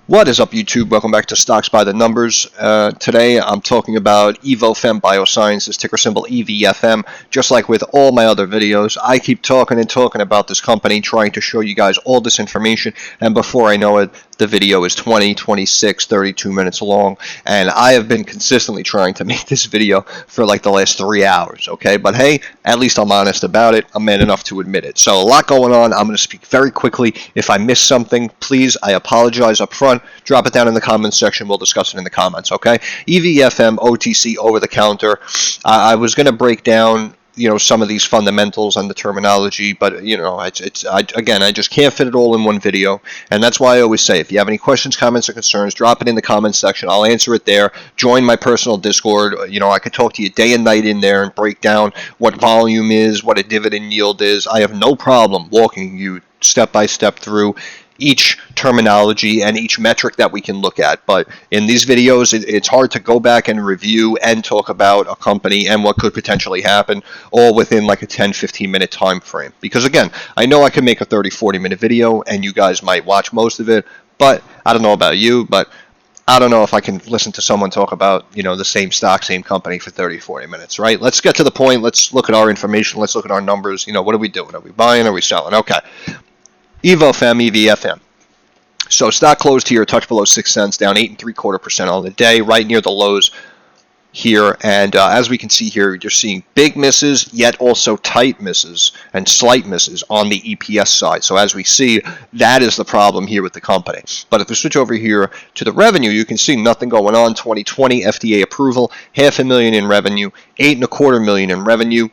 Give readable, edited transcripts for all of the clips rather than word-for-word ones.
What is up, YouTube? Welcome back to Stocks by the Numbers. Today I'm talking about EvoFem Biosciences, ticker symbol EVFM. Just like with all my other videos, I keep talking and talking about this company, trying to show you guys all this information, and before I know it, the video is 20, 26, 32 minutes long, and I have been consistently trying to make this video for like the last 3 hours, okay? But hey, at least I'm honest about it. I'm man enough to admit it. So a lot going on. I'm going to speak very quickly. If I miss something, please, I apologize up front. Drop it down in the comments section. We'll discuss it in the comments, okay? EVFM, OTC, over-the-counter. I was going to break down some of these fundamentals and the terminology, but again, I just can't fit it all in one video, and that's why I always say, if you have any questions, comments, or concerns, drop it in the comments section. I'll answer it there. Join my personal Discord. I could talk to you day and night in there and break down what volume is, what a dividend yield is. I have no problem walking you step by step through each terminology and each metric that we can look at. But in these videos, it's hard to go back and review and talk about a company and what could potentially happen all within like a 10-15 minute time frame. Because again, I know I can make a 30-40 minute video and you guys might watch most of it, but I don't know about you, but I don't know if I can listen to someone talk about, the same stock, same company for 30-40 minutes, right? Let's get to the point. Let's look at our information. Let's look at our numbers. What are we doing? Are we buying? Are we selling? Okay. EvoFem, EVFM. So stock closed here, a touch below 6 cents, down 8.75% on the day, right near the lows here. And as we can see here, you're seeing big misses, yet also tight misses and slight misses on the EPS side. So as we see, that is the problem here with the company. But if we switch over here to the revenue, you can see nothing going on. 2020 FDA approval, $500,000 in revenue, $8.25 million in revenue.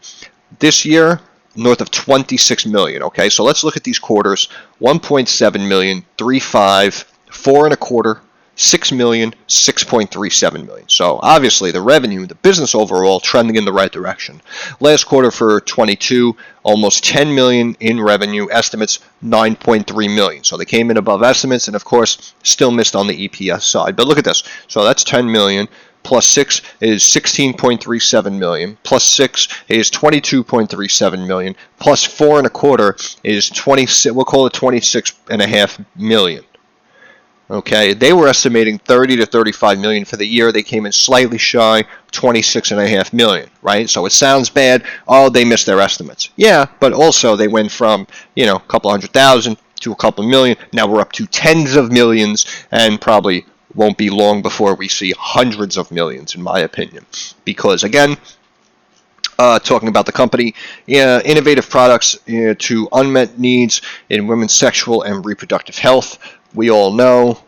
This year, north of 26 million. Okay, so let's look at these quarters. 1.7 million, 3.5, 4.25, 6 million, 6.37 million. So obviously the revenue, the business overall, trending in the right direction. Last quarter for 22, almost 10 million in revenue. Estimates 9.3 million. So they came in above estimates, and of course still missed on the EPS side. But look at this. So that's 10 million. Plus 6 is 16.37 million. Plus 6 is 22.37 million. Plus 4.25 is 26. We'll call it 26.5 million. Okay, they were estimating 30 to 35 million for the year. They came in slightly shy, 26.5 million. Right? So it sounds bad. Oh, they missed their estimates. Yeah, but also they went from a couple 100,000 to a couple million. Now we're up to tens of millions, and probably won't be long before we see hundreds of millions, in my opinion. Because again, talking about the company, innovative products to unmet needs in women's sexual and reproductive health. We all know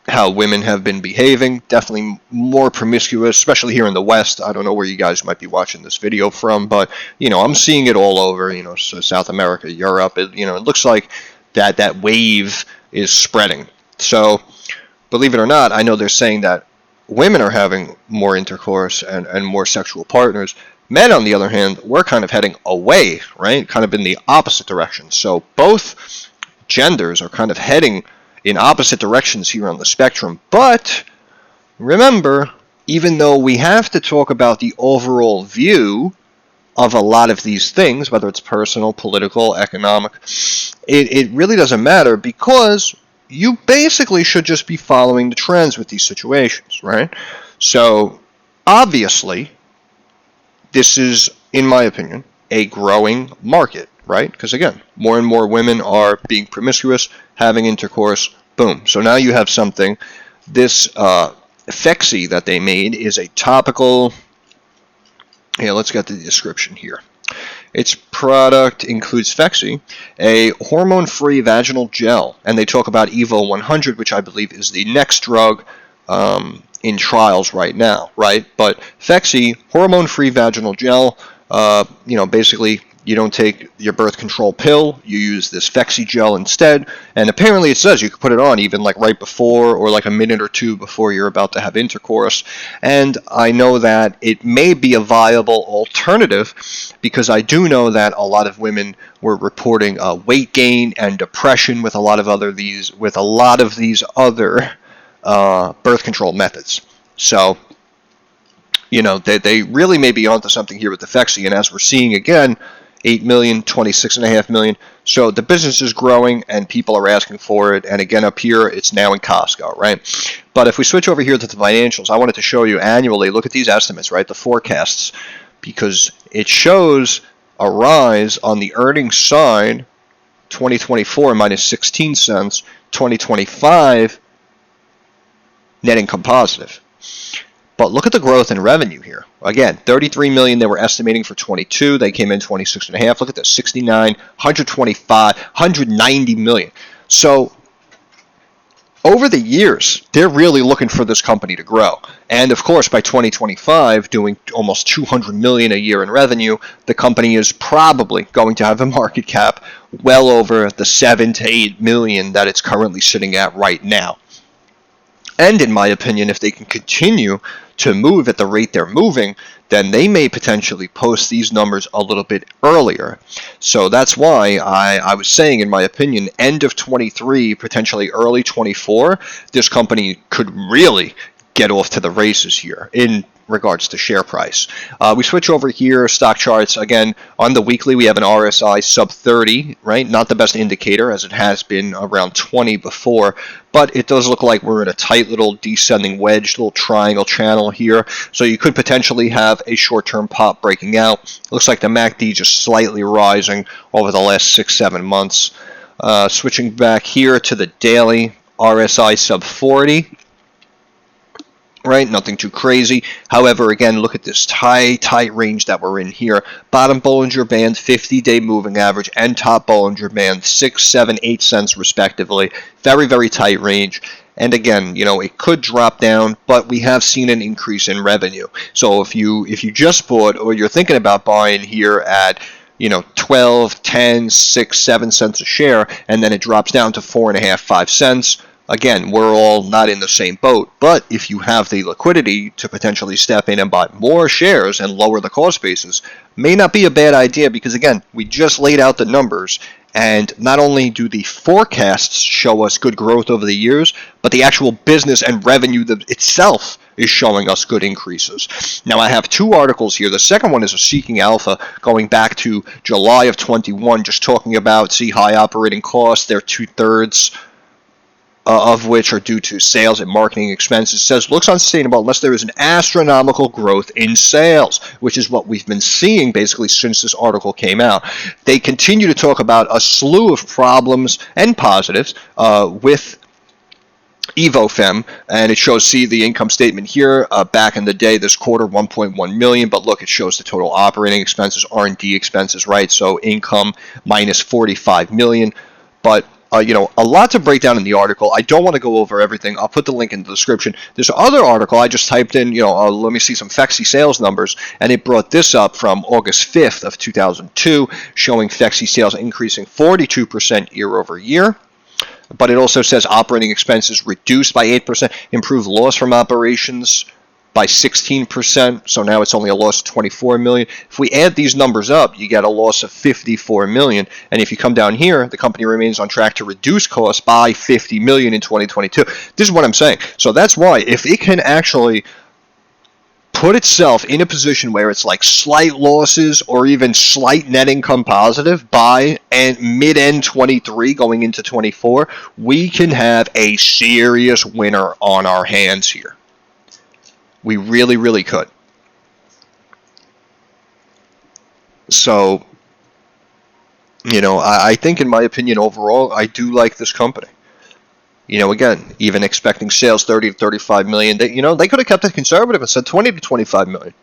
how women have been behaving, definitely more promiscuous, especially here in the West. I don't know where you guys might be watching this video from, but I'm seeing it all over, so South America, Europe. It looks like that wave is spreading. So believe it or not, I know they're saying that women are having more intercourse and more sexual partners. Men, on the other hand, we're kind of heading away, right? Kind of in the opposite direction. So both genders are kind of heading in opposite directions here on the spectrum. But remember, even though we have to talk about the overall view of a lot of these things, whether it's personal, political, economic, it really doesn't matter, because you basically should just be following the trends with these situations, right? So obviously, this is, in my opinion, a growing market, right? Because again, more and more women are being promiscuous, having intercourse, boom. So now you have something. This Phexxi that they made is a topical, let's get the description here. Its product includes Phexxi, a hormone-free vaginal gel, and they talk about Evo 100, which I believe is the next drug in trials right now, right? But Phexxi, hormone-free vaginal gel, basically you don't take your birth control pill, you use this Phexxi gel instead, and apparently it says you can put it on even like right before or like a minute or two before you're about to have intercourse. And I know that it may be a viable alternative, because I do know that a lot of women were reporting weight gain and depression with a lot of these other birth control methods. So they really may be onto something here with the Phexxi, and as we're seeing again, $8 million, $26.5 million. So the business is growing and people are asking for it. And again, up here, it's now in Costco, right? But if we switch over here to the financials, I wanted to show you annually, look at these estimates, right? The forecasts, because it shows a rise on the earnings side, 2024 minus 16 cents, 2025 net income positive. But look at the growth in revenue here. Again, 33 million they were estimating for 22. They came in 26.5. Look at this, 69, 125, 190 million. So over the years, they're really looking for this company to grow. And of course, by 2025, doing almost 200 million a year in revenue, the company is probably going to have a market cap well over the 7 to 8 million that it's currently sitting at right now. And in my opinion, if they can continue to move at the rate they're moving, then they may potentially post these numbers a little bit earlier. So that's why I was saying, in my opinion, end of 23, potentially early 24, this company could really get off to the races here in regards to share price. We switch over here, stock charts. Again, on the weekly, we have an RSI sub 30, right? Not the best indicator, as it has been around 20 before, but it does look like we're in a tight little descending wedge, little triangle channel here. So you could potentially have a short-term pop breaking out. Looks like the MACD just slightly rising over the last 6-7 months. Switching back here to the daily, RSI sub 40. Right, nothing too crazy. However, again, look at this tight range that we're in here. Bottom Bollinger Band, 50-day moving average, and top Bollinger Band, 6, 7, 8 cents respectively. Very, very tight range. And again, you know, it could drop down, but we have seen an increase in revenue. So if you just bought, or you're thinking about buying here at 12, 10, 6, 7 cents a share, and then it drops down to 4.5, 5 cents. Again, we're all not in the same boat, but if you have the liquidity to potentially step in and buy more shares and lower the cost basis, may not be a bad idea, because again, we just laid out the numbers, and not only do the forecasts show us good growth over the years, but the actual business and revenue itself is showing us good increases. Now, I have two articles here. The second one is a Seeking Alpha going back to July of 21, just talking about high operating costs. They're 2/3 of which are due to sales and marketing expenses. It says looks unsustainable unless there is an astronomical growth in sales, which is what we've been seeing basically since this article came out. They continue to talk about a slew of problems and positives with EvoFem, and it shows, see the income statement here, back in the day, this quarter, 1.1 million, but look, it shows the total operating expenses, R&D expenses, right? So income minus 45 million, but a lot to break down in the article. I don't want to go over everything. I'll put the link in the description. This other article, I just typed in, let me see some Phexxi sales numbers, and it brought this up from August 5th of 2002, showing Phexxi sales increasing 42% year over year. But it also says operating expenses reduced by 8%, improved loss from operations by 16%, so now it's only a loss of 24 million. If we add these numbers up, you get a loss of 54 million. And if you come down here, the company remains on track to reduce costs by 50 million in 2022. This is what I'm saying. So that's why, if it can actually put itself in a position where it's like slight losses or even slight net income positive by mid-end 23 going into 24, we can have a serious winner on our hands here. We really, really could. So, I think, in my opinion, overall, I do like this company. Again, even expecting sales 30 to 35 million, they could have kept it conservative and said 20 to 25 million.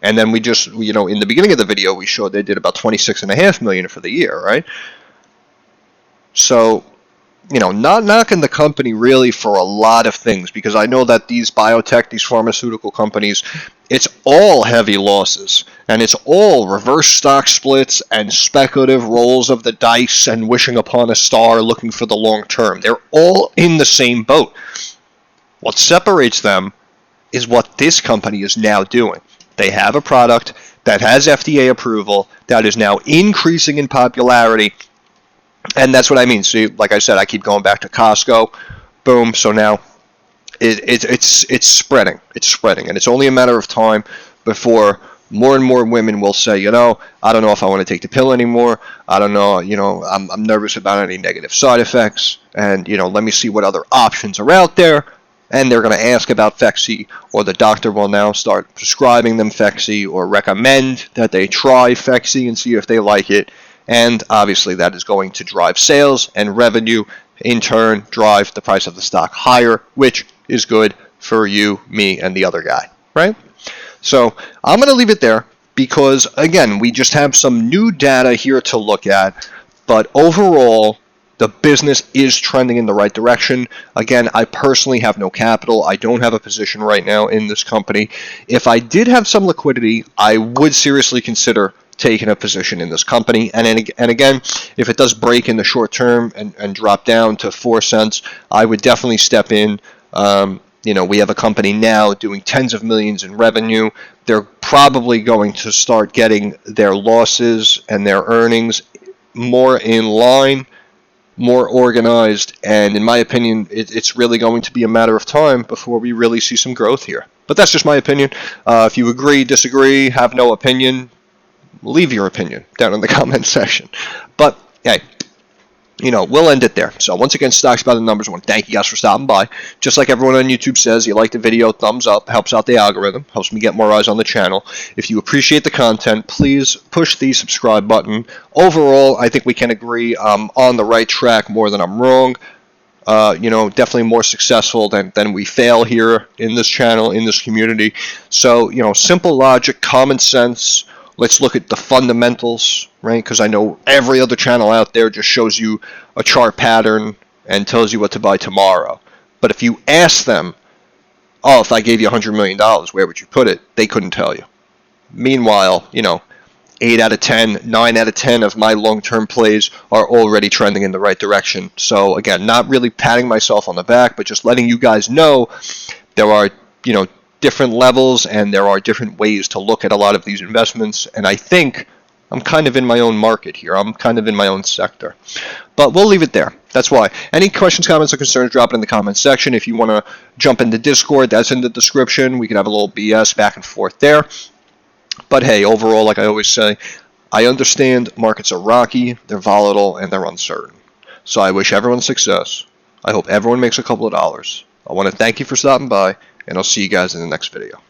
And then we just, in the beginning of the video, we showed they did about 26.5 million for the year, right? So, not knocking the company really for a lot of things, because I know that these biotech, these pharmaceutical companies, it's all heavy losses, and it's all reverse stock splits and speculative rolls of the dice and wishing upon a star looking for the long term. They're all in the same boat. What separates them is what this company is now doing. They have a product that has FDA approval, that is now increasing in popularity. And that's what I mean. See, like I said, I keep going back to Costco. Boom. So now it's spreading. It's spreading. And it's only a matter of time before more and more women will say, I don't know if I want to take the pill anymore. I don't know, I'm nervous about any negative side effects. And, let me see what other options are out there. And they're going to ask about Phexxi, or the doctor will now start prescribing them Phexxi or recommend that they try Phexxi and see if they like it. And obviously that is going to drive sales and revenue, in turn drive the price of the stock higher, which is good for you, me, and the other guy, right? So I'm going to leave it there because, again, we just have some new data here to look at. But overall, the business is trending in the right direction. Again, I personally have no capital. I don't have a position right now in this company. If I did have some liquidity, I would seriously consider taking a position in this company. And again, if it does break in the short term and drop down to 4 cents, I would definitely step in. We have a company now doing tens of millions in revenue. They're probably going to start getting their losses and their earnings more in line, more organized, and in my opinion, it's really going to be a matter of time before we really see some growth here. But that's just my opinion. If you agree, disagree, have no opinion, leave your opinion down in the comment section. But hey, we'll end it there. So once again, Stocks by the Numbers. I want to thank you guys for stopping by. Just like everyone on YouTube says, you like the video, thumbs up, helps out the algorithm, helps me get more eyes on the channel. If you appreciate the content, please push the subscribe button. Overall, I think we can agree I'm on the right track more than I'm wrong. Definitely more successful than we fail here in this channel, in this community. So, simple logic, common sense. Let's look at the fundamentals, right? Because I know every other channel out there just shows you a chart pattern and tells you what to buy tomorrow. But if you ask them, if I gave you $100 million, where would you put it? They couldn't tell you. Meanwhile, 8 out of 10, 9 out of 10 of my long-term plays are already trending in the right direction. So again, not really patting myself on the back, but just letting you guys know there are, different levels and there are different ways to look at a lot of these investments. And I think I'm kind of in my own market here. I'm kind of in my own sector. But we'll leave it there. That's why. Any questions, comments, or concerns, drop it in the comments section. If you want to jump into Discord, that's in the description. We can have a little BS back and forth there. But hey, overall, like I always say, I understand markets are rocky, they're volatile, and they're uncertain. So I wish everyone success. I hope everyone makes a couple of dollars. I want to thank you for stopping by, and I'll see you guys in the next video.